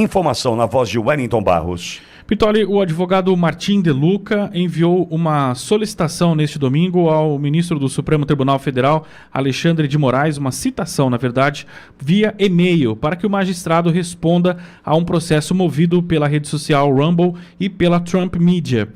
Informação na voz de Wellington Barros. Pitoli, o advogado Martim De Luca enviou uma solicitação neste domingo ao ministro do Supremo Tribunal Federal, Alexandre de Moraes, uma citação, na verdade, via e-mail, para que o magistrado responda a um processo movido pela rede social Rumble e pela Trump Media.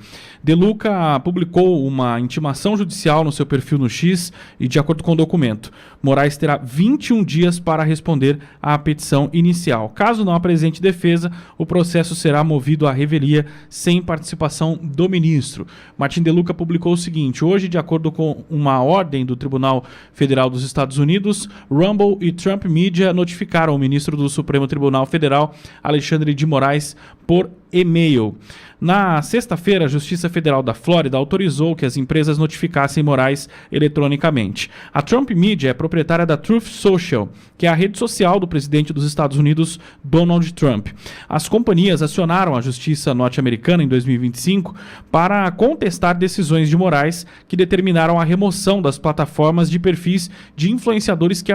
De Luca publicou uma intimação judicial no seu perfil no X e, de acordo com o documento, Moraes terá 21 dias para responder à petição inicial. Caso não apresente defesa, o processo será movido à revelia sem participação do ministro. Martim De Luca publicou o seguinte: hoje, de acordo com uma ordem do Tribunal Federal dos Estados Unidos, Rumble e Trump Media notificaram o ministro do Supremo Tribunal Federal, Alexandre de Moraes, por e-mail. Na sexta-feira, a Justiça Federal da Flórida autorizou que as empresas notificassem Moraes eletronicamente. A Trump Media é proprietária da Truth Social, que é a rede social do presidente dos Estados Unidos, Donald Trump. As companhias acionaram a Justiça norte-americana em 2025 para contestar decisões de Moraes que determinaram a remoção das plataformas de perfis de influenciadores que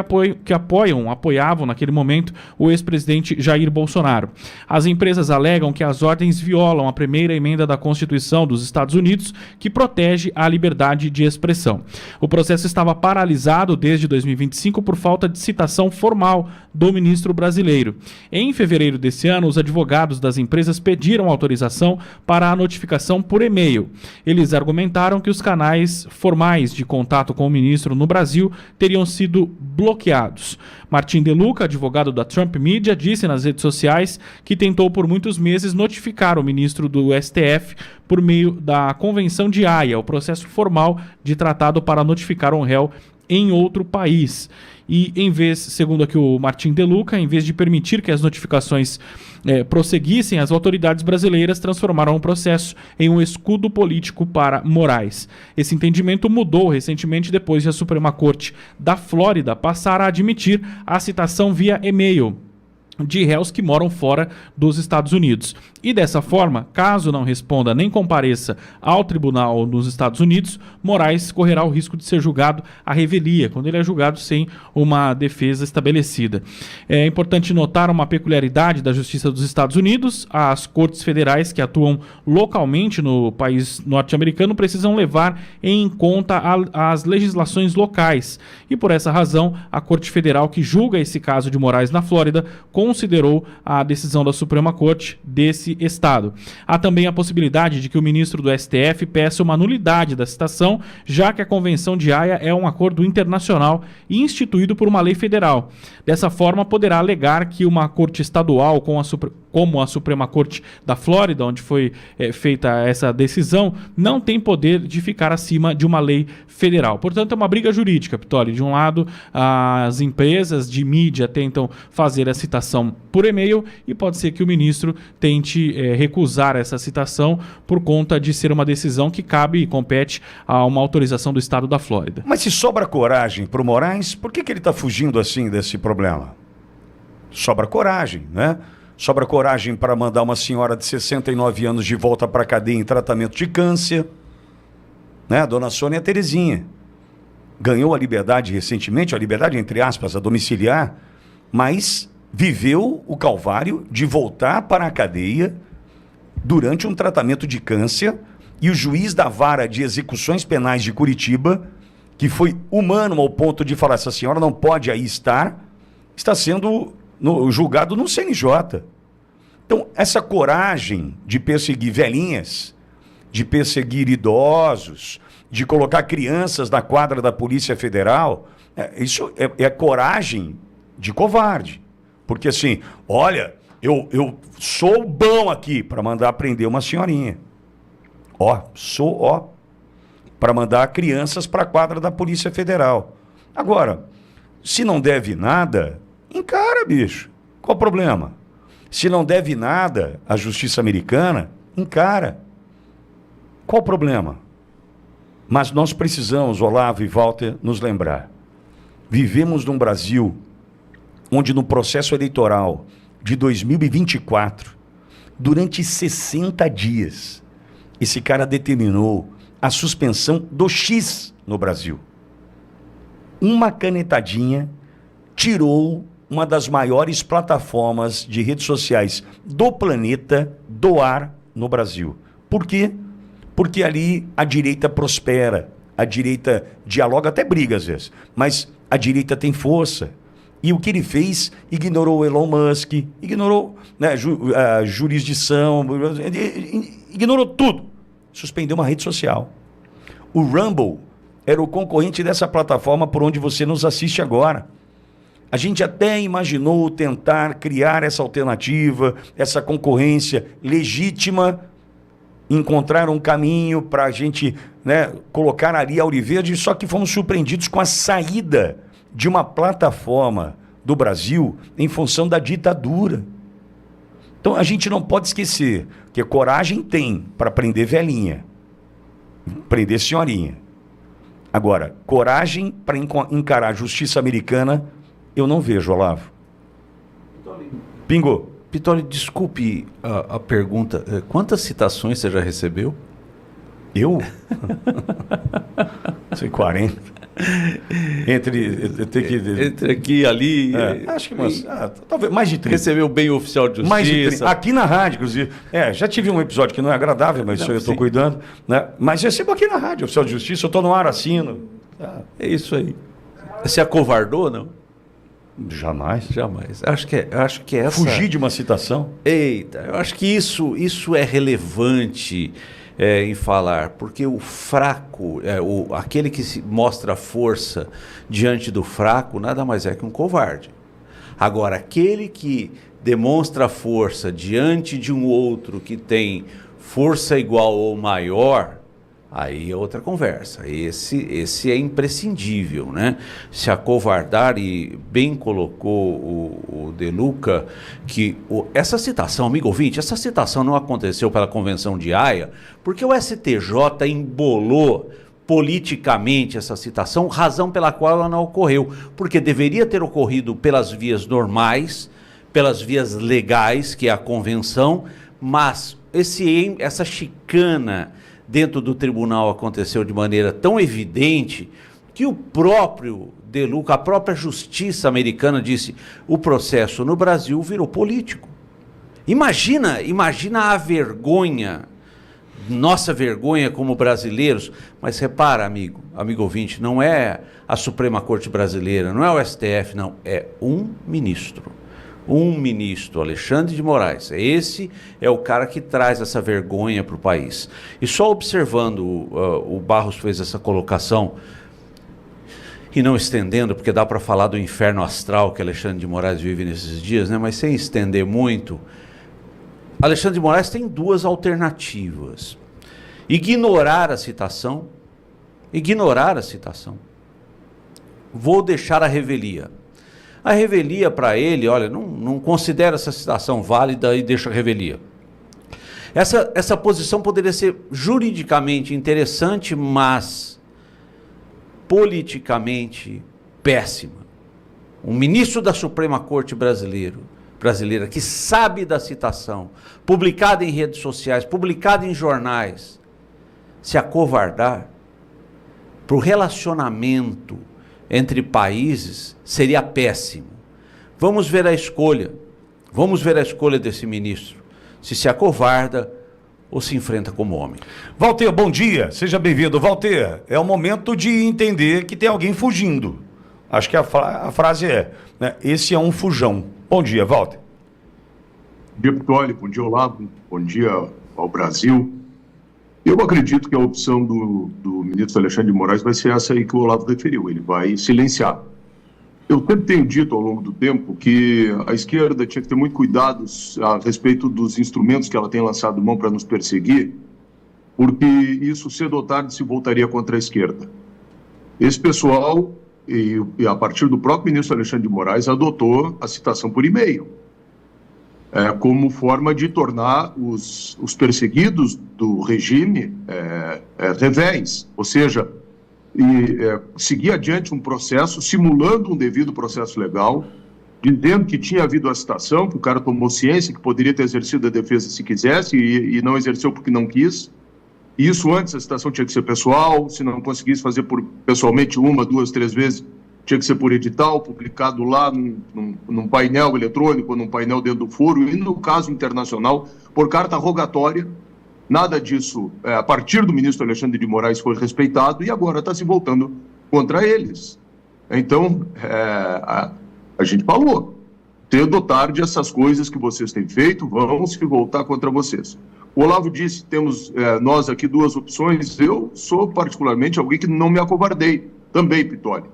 apoiavam naquele momento o ex-presidente Jair Bolsonaro. As empresas alegam que as ordens violam a primeira emenda da Constituição dos Estados Unidos, que protege a liberdade de expressão. O processo estava paralisado desde 2025 por falta de citação formal do ministro brasileiro. Em fevereiro desse ano, os advogados das empresas pediram autorização para a notificação por e-mail. Eles argumentaram que os canais formais de contato com o ministro no Brasil teriam sido bloqueados. Martim De Luca, advogado da Trump Media, disse nas redes sociais que tentou por muitos meses notificar o ministro do STF por meio da Convenção de Haia, o processo formal de tratado para notificar um réu em outro país. E segundo aqui o Martim De Luca, em vez de permitir que as notificações prosseguissem, as autoridades brasileiras transformaram o processo em um escudo político para Moraes. Esse entendimento mudou recentemente depois de a Suprema Corte da Flórida passar a admitir a citação via e-mail de réus que moram fora dos Estados Unidos. E dessa forma, caso não responda nem compareça ao tribunal nos Estados Unidos, Moraes correrá o risco de ser julgado à revelia, quando ele é julgado sem uma defesa estabelecida. É importante notar uma peculiaridade da Justiça dos Estados Unidos: as cortes federais que atuam localmente no país norte-americano precisam levar em conta as legislações locais. E por essa razão, a Corte Federal que julga esse caso de Moraes na Flórida considerou a decisão da Suprema Corte desse estado. Há também a possibilidade de que o ministro do STF peça uma nulidade da citação, já que a Convenção de Haia é um acordo internacional instituído por uma lei federal. Dessa forma, poderá alegar que uma corte estadual, como a Suprema Corte da Flórida, onde foi feita essa decisão, não tem poder de ficar acima de uma lei federal. Portanto, é uma briga jurídica, Pitoli. De um lado, as empresas de mídia tentam fazer a citação por e-mail e pode ser que o ministro tente recusar essa citação por conta de ser uma decisão que cabe e compete a uma autorização do estado da Flórida. Mas se sobra coragem para o Moraes, por que ele está fugindo assim desse problema? Sobra coragem, né? Sobra coragem para mandar uma senhora de 69 anos de volta para a cadeia em tratamento de câncer, né? A dona Sônia Terezinha ganhou a liberdade recentemente, a liberdade entre aspas, a domiciliar, mas viveu o calvário de voltar para a cadeia durante um tratamento de câncer, e o juiz da vara de execuções penais de Curitiba, que foi humano ao ponto de falar: essa senhora não pode aí estar, está sendo julgado no CNJ. Então, essa coragem de perseguir velhinhas, de perseguir idosos, de colocar crianças na quadra da Polícia Federal, isso é coragem de covarde. Porque assim, olha, eu sou bom aqui para mandar prender uma senhorinha. Para mandar crianças para a quadra da Polícia Federal. Agora, se não deve nada, encara, bicho. Qual o problema? Se não deve nada à justiça americana, encara. Qual o problema? Mas nós precisamos, Olavo e Walter, nos lembrar. Vivemos num Brasil onde no processo eleitoral de 2024, durante 60 dias, esse cara determinou a suspensão do X no Brasil. Uma canetadinha tirou uma das maiores plataformas de redes sociais do planeta do ar no Brasil. Por quê? Porque ali a direita prospera, a direita dialoga, até briga às vezes, mas a direita tem força. E o que ele fez? Ignorou o Elon Musk, ignorou, né, a jurisdição, ignorou tudo. Suspendeu uma rede social. O Rumble era o concorrente dessa plataforma por onde você nos assiste agora. A gente até imaginou tentar criar essa alternativa, essa concorrência legítima, encontrar um caminho para a gente, né, colocar ali a Auriverde, só que fomos surpreendidos com a saída de uma plataforma do Brasil em função da ditadura. Então a gente não pode esquecer que coragem tem para prender velhinha, prender senhorinha. Agora, coragem para encarar a justiça americana, eu não vejo, Olavo. Pingou. Pitoli, desculpe a pergunta. Quantas citações você já recebeu? Eu? Sei, 40. Entre aqui e ali. Acho que talvez mais de 30. Recebeu bem o oficial de justiça. Mais de 30. Aqui na rádio, inclusive. Já tive um episódio que não é agradável, mas isso eu estou cuidando. Né? Mas recebo aqui na rádio, oficial de justiça, eu estou no ar, assino. É isso aí. Você acovardou, não? Jamais. Jamais. Acho que essa... Fugir de uma citação? Eita, eu acho que isso é relevante em falar, porque o fraco, aquele que se mostra força diante do fraco, nada mais é que um covarde. Agora, aquele que demonstra força diante de um outro que tem força igual ou maior, aí é outra conversa. Esse é imprescindível, né? Se acovardar, e bem colocou o De Luca, que essa citação, amigo ouvinte, essa citação não aconteceu pela Convenção de Haia, porque o STJ embolou politicamente essa citação, razão pela qual ela não ocorreu, porque deveria ter ocorrido pelas vias normais, pelas vias legais, que é a Convenção, mas essa chicana dentro do tribunal aconteceu de maneira tão evidente que o próprio De Luca, a própria justiça americana disse: o processo no Brasil virou político. Imagina a vergonha, nossa vergonha como brasileiros. Mas repara, amigo ouvinte, não é a Suprema Corte Brasileira, não é o STF, não, é um ministro, Alexandre de Moraes. Esse é o cara que traz essa vergonha para o país. E só observando, o Barros fez essa colocação, e não estendendo, porque dá para falar do inferno astral que Alexandre de Moraes vive nesses dias, né? Mas sem estender muito, Alexandre de Moraes tem duas alternativas: ignorar a citação, vou deixar a revelia. A revelia para ele, olha, não considera essa citação válida e deixa a revelia. Essa posição poderia ser juridicamente interessante, mas politicamente péssima. Um ministro da Suprema Corte brasileira que sabe da citação, publicada em redes sociais, publicada em jornais, se acovardar para o relacionamento entre países seria péssimo. Vamos ver a escolha desse ministro, se acovarda ou se enfrenta como homem. Walter, bom dia, seja bem-vindo. Walter, é o momento de entender que tem alguém fugindo. Acho que a frase é, né, esse é um fujão. Bom dia, Walter. Bom dia, Pitoli, bom dia, Olavo, bom dia ao Brasil. Eu acredito que a opção do ministro Alexandre de Moraes vai ser essa aí que o Olavo referiu, ele vai silenciar. Eu sempre tenho dito ao longo do tempo que a esquerda tinha que ter muito cuidado a respeito dos instrumentos que ela tem lançado mão para nos perseguir, porque isso cedo ou tarde se voltaria contra a esquerda. Esse pessoal, e a partir do próprio ministro Alexandre de Moraes, adotou a citação por e-mail, como forma de tornar os perseguidos do regime revéis, ou seja, seguir adiante um processo, simulando um devido processo legal, dizendo que tinha havido a citação, que o cara tomou ciência, que poderia ter exercido a defesa se quisesse e não exerceu porque não quis. E isso antes, a citação tinha que ser pessoal, se não conseguisse fazer pessoalmente 1, 2, 3 vezes, tinha que ser por edital, publicado lá num painel eletrônico, num painel dentro do foro, e no caso internacional, por carta rogatória. Nada disso, a partir do ministro Alexandre de Moraes, foi respeitado e agora está se voltando contra eles. Então, a gente falou, cedo ou tarde, essas coisas que vocês têm feito vão se voltar contra vocês. O Olavo disse, temos nós aqui duas opções. Eu sou particularmente alguém que não me acovardei, também, Pitoli,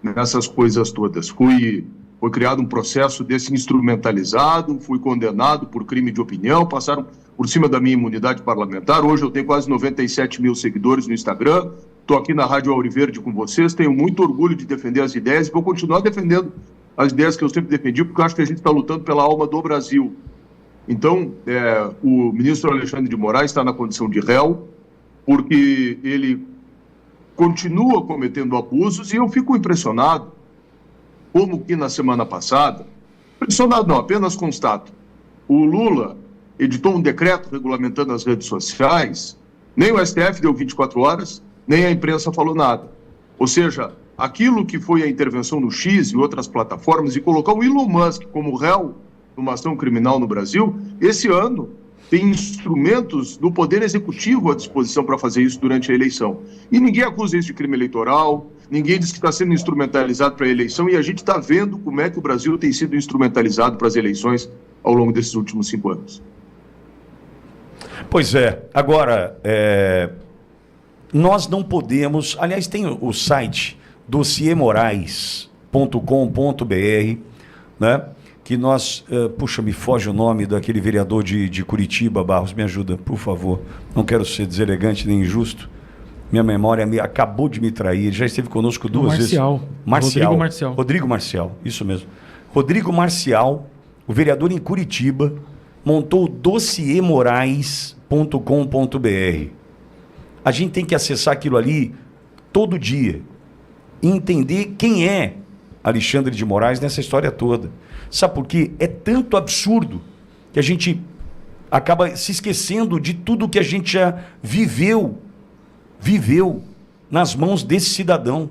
nessas coisas todas. Foi criado um processo desse instrumentalizado, fui condenado por crime de opinião, passaram por cima da minha imunidade parlamentar. Hoje eu tenho quase 97 mil seguidores no Instagram, estou aqui na Rádio Auriverde com vocês, tenho muito orgulho de defender as ideias e vou continuar defendendo as ideias que eu sempre defendi, porque eu acho que a gente está lutando pela alma do Brasil. Então, o ministro Alexandre de Moraes está na condição de réu, porque ele continua cometendo abusos, e eu fico impressionado, como que na semana passada, impressionado não, apenas constato, o Lula editou um decreto regulamentando as redes sociais, nem o STF deu 24 horas, nem a imprensa falou nada. Ou seja, aquilo que foi a intervenção no X e outras plataformas, e colocar o Elon Musk como réu numa ação criminal no Brasil, esse ano tem instrumentos do Poder Executivo à disposição para fazer isso durante a eleição. E ninguém acusa isso de crime eleitoral, ninguém diz que está sendo instrumentalizado para a eleição, e a gente está vendo como é que o Brasil tem sido instrumentalizado para as eleições ao longo desses últimos 5 anos. Pois é. Agora, nós não podemos... Aliás, tem o site dossiemorais.com.br, né? Que nós... puxa, me foge o nome daquele vereador de Curitiba, Barros, me ajuda, por favor. Não quero ser deselegante nem injusto. Minha memória acabou de me trair. Ele já esteve conosco 2 vezes. Rodrigo Marcial, isso mesmo. Rodrigo Marcial, o vereador em Curitiba, montou o dossiemorais.com.br. A gente tem que acessar aquilo ali todo dia e entender quem é Alexandre de Moraes nessa história toda. Sabe por quê? É tanto absurdo que a gente acaba se esquecendo de tudo que a gente já viveu nas mãos desse cidadão.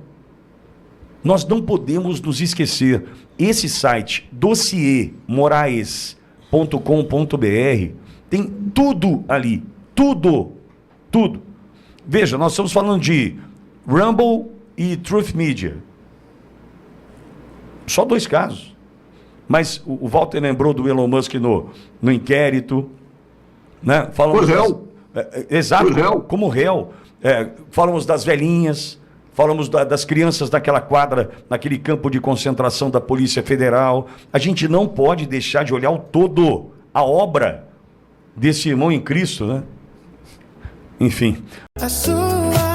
Nós não podemos nos esquecer. Esse site, dossiemorais.com.br, tem tudo ali. Tudo. Veja, nós estamos falando de Rumble e Truth Media. Só 2 casos. Mas o Walter lembrou do Elon Musk no inquérito. Né? Falamos réu. Exato, como réu. Falamos das velhinhas, falamos das crianças naquela quadra, naquele campo de concentração da Polícia Federal. A gente não pode deixar de olhar o todo, a obra desse irmão em Cristo, né? Enfim. A sua